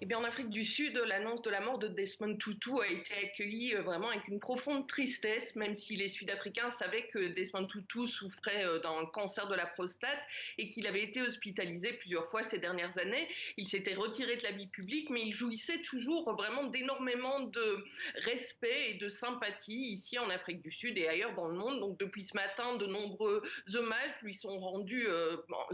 Eh bien, en Afrique du Sud, l'annonce de la mort de Desmond Tutu a été accueillie vraiment avec une profonde tristesse, même si les Sud-Africains savaient que Desmond Tutu souffrait d'un cancer de la prostate et qu'il avait été hospitalisé plusieurs fois ces dernières années. Il s'était retiré de la vie publique, mais il jouissait toujours vraiment d'énormément de respect et de sympathie ici en Afrique du Sud et ailleurs dans le monde. Donc depuis ce matin, de nombreux hommages lui sont rendus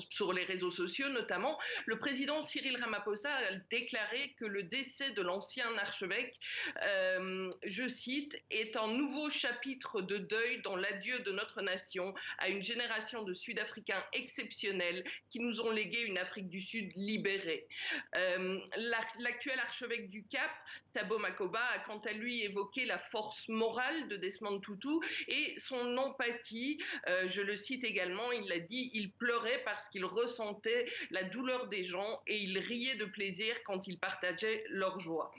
sur les réseaux sociaux notamment. Le président Cyril Ramaphosa a déclaré que le décès de l'ancien archevêque, je cite, est un nouveau chapitre de deuil dans l'adieu de notre nation à une génération de Sud-Africains exceptionnels qui nous ont légué une Afrique du Sud libérée. L'actuel archevêque du Cap, Thabo Makgoba, a quant à lui évoqué la force morale de Desmond Tutu et son empathie. Je le cite également, il l'a dit, il pleurait parce qu'il ressentait la douleur des gens et il riait de plaisir quand ils partageaient leur joie.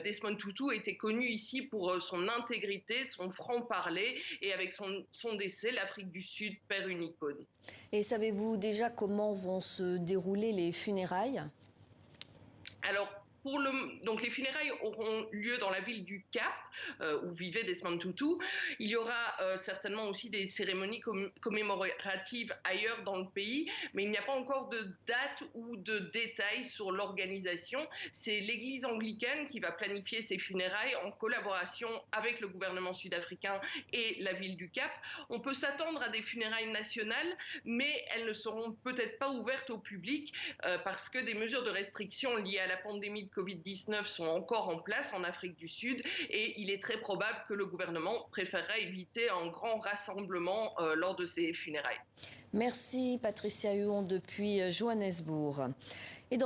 Desmond Tutu était connu ici pour son intégrité, son franc-parler et avec son décès, l'Afrique du Sud perd une icône. Et savez-vous déjà comment vont se dérouler les funérailles ? Alors, donc les funérailles auront lieu dans la ville du Cap, où vivait Desmond Tutu. Il y aura certainement aussi des cérémonies commémoratives ailleurs dans le pays, mais il n'y a pas encore de date ou de détails sur l'organisation. C'est l'église anglicane qui va planifier ces funérailles en collaboration avec le gouvernement sud-africain et la ville du Cap. On peut s'attendre à des funérailles nationales, mais elles ne seront peut-être pas ouvertes au public parce que des mesures de restriction liées à la pandémie de Covid-19 sont encore en place en Afrique du Sud et il est très probable que le gouvernement préférera éviter un grand rassemblement lors de ces funérailles. Merci Patricia Huon depuis Johannesburg.